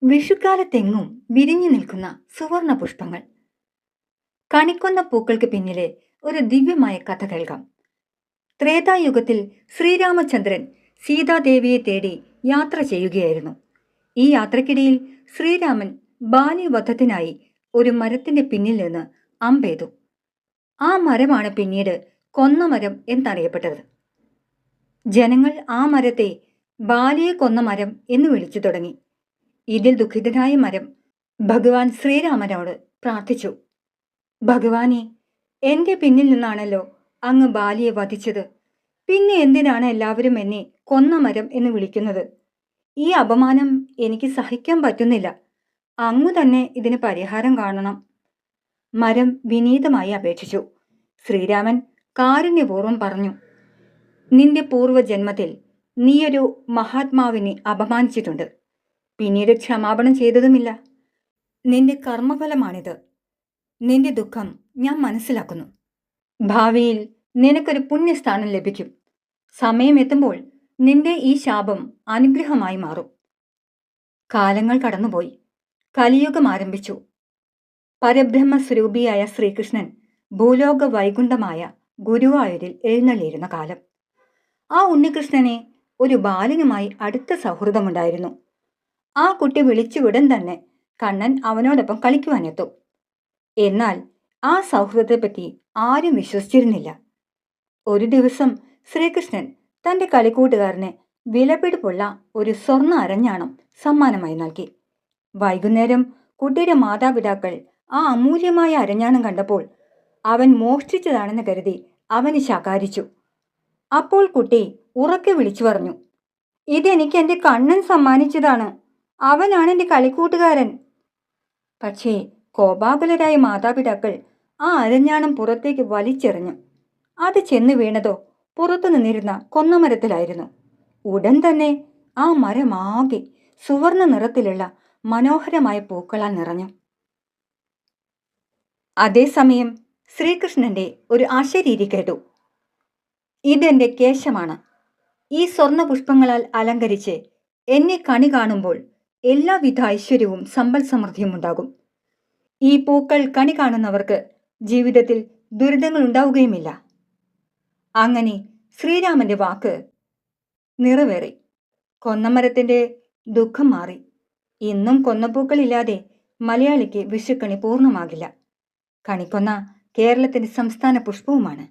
വിഷുക്കാലത്തെങ്ങും വിരിഞ്ഞു നിൽക്കുന്ന സുവർണ പുഷ്പങ്ങൾ. കണിക്കൊന്ന പൂക്കൾക്ക് പിന്നിലെ ഒരു ദിവ്യമായ കഥ കേൾക്കാം. ത്രേതായുഗത്തിൽ ശ്രീരാമചന്ദ്രൻ സീതാദേവിയെ തേടി യാത്ര ചെയ്യുകയായിരുന്നു. ഈ യാത്രക്കിടയിൽ ശ്രീരാമൻ ബാലിവധത്തിനായി ഒരു മരത്തിന്റെ പിന്നിൽ നിന്ന് അമ്പെയ്തു. ആ മരമാണ് പിന്നീട് കൊന്നമരം എന്നറിയപ്പെട്ടത്. ജനങ്ങൾ ആ മരത്തെ ബാലിയെ കൊന്ന മരം എന്ന് വിളിച്ചു തുടങ്ങി. ഇതിൽ ദുഃഖിതനായ മരം ഭഗവാൻ ശ്രീരാമനോട് പ്രാർത്ഥിച്ചു. ഭഗവാനെ, എന്റെ പിന്നിൽ നിന്നാണല്ലോ അങ്ങ് ബാലിയെ വധിച്ചത്. പിന്നെ എന്തിനാണ് എല്ലാവരും എന്നെ കൊന്ന മരം എന്ന് വിളിക്കുന്നത്? ഈ അപമാനം എനിക്ക് സഹിക്കാൻ പറ്റുന്നില്ല. അങ്ങു തന്നെ ഇതിന് പരിഹാരം കാണണം. മരം വിനീതമായി അപേക്ഷിച്ചു. ശ്രീരാമൻ കാരുണ്യപൂർവ്വം പറഞ്ഞു, നിന്റെ പൂർവ്വജന്മത്തിൽ നീയൊരു മഹാത്മാവിനെ അപമാനിച്ചിട്ടുണ്ട്. പിന്നീട് ക്ഷമാപണം ചെയ്തതുമില്ല. നിന്റെ കർമ്മഫലമാണിത്. നിന്റെ ദുഃഖം ഞാൻ മനസ്സിലാക്കുന്നു. ഭാവിയിൽ നിനക്കൊരു പുണ്യസ്ഥാനം ലഭിക്കും. സമയമെത്തുമ്പോൾ നിന്റെ ഈ ശാപം അനുഗ്രഹമായി മാറും. കാലങ്ങൾ കടന്നുപോയി. കലിയുഗം ആരംഭിച്ചു. പരബ്രഹ്മസ്വരൂപിയായ ശ്രീകൃഷ്ണൻ ഭൂലോക വൈകുണ്ഠമായ ഗുരുവായൂരിൽ എഴുന്നള്ളിയിരുന്ന കാലം. ആ ഉണ്ണികൃഷ്ണനെ ഒരു ബാലനുമായി അടുത്ത സൗഹൃദമുണ്ടായിരുന്നു. ആ കുട്ടി വിളിച്ചുവിടൻ തന്നെ കണ്ണൻ അവനോടൊപ്പം കളിക്കുവാനെത്തും. എന്നാൽ ആ സൗഹൃദത്തെപ്പറ്റി ആരും വിശ്വസിച്ചിരുന്നില്ല. ഒരു ദിവസം ശ്രീകൃഷ്ണൻ തന്റെ കളിക്കൂട്ടുകാരന് വിലപിടിപ്പുള്ള ഒരു സ്വർണ്ണ അരഞ്ഞാണം സമ്മാനമായി നൽകി. വൈകുന്നേരം കുട്ടിയുടെ മാതാപിതാക്കൾ ആ അമൂല്യമായ അരഞ്ഞാണം കണ്ടപ്പോൾ അവൻ മോഷ്ടിച്ചതാണെന്ന് കരുതി അവന് ശകാരിച്ചു. അപ്പോൾ കുട്ടി ഉറക്കെ വിളിച്ചു പറഞ്ഞു, ഇതെനിക്ക് എൻ്റെ കണ്ണൻ സമ്മാനിച്ചതാണ്. അവനാണ് എൻ്റെ കളിക്കൂട്ടുകാരൻ. പക്ഷേ കോപാകുലരായ മാതാപിതാക്കൾ ആ അരഞ്ഞാണം പുറത്തേക്ക് വലിച്ചെറിഞ്ഞു. അത് ചെന്ന് വീണതോ പുറത്തു നിന്നിരുന്ന കൊന്നമരത്തിലായിരുന്നു. ഉടൻ തന്നെ ആ മരമാകെ സുവർണ നിറത്തിലുള്ള മനോഹരമായ പൂക്കളാൽ നിറഞ്ഞു. അതേസമയം ശ്രീകൃഷ്ണന്റെ ഒരു അശരീരി കേട്ടു. ഇതെന്റെ കേശമാണ്. ഈ സ്വർണ്ണ പുഷ്പങ്ങളാൽ അലങ്കരിച്ച് എന്നെ കണി കാണുമ്പോൾ എല്ലാവിധ ഐശ്വര്യവും സമ്പൽ സമൃദ്ധിയും ഉണ്ടാകും. ഈ പൂക്കൾ കണി കാണുന്നവർക്ക് ജീവിതത്തിൽ ദുരിതങ്ങൾ ഉണ്ടാവുകയുമില്ല. അങ്ങനെ ശ്രീരാമന്റെ വാക്ക് നിറവേറി. കൊന്നമരത്തിന്റെ ദുഃഖം മാറി. ഇന്നും കൊന്നപ്പൂക്കളില്ലാതെ മലയാളിക്ക് വിഷുക്കണി പൂർണ്ണമാകില്ല. കണിക്കൊന്ന കേരളത്തിന്റെ സംസ്ഥാന പുഷ്പവുമാണ്.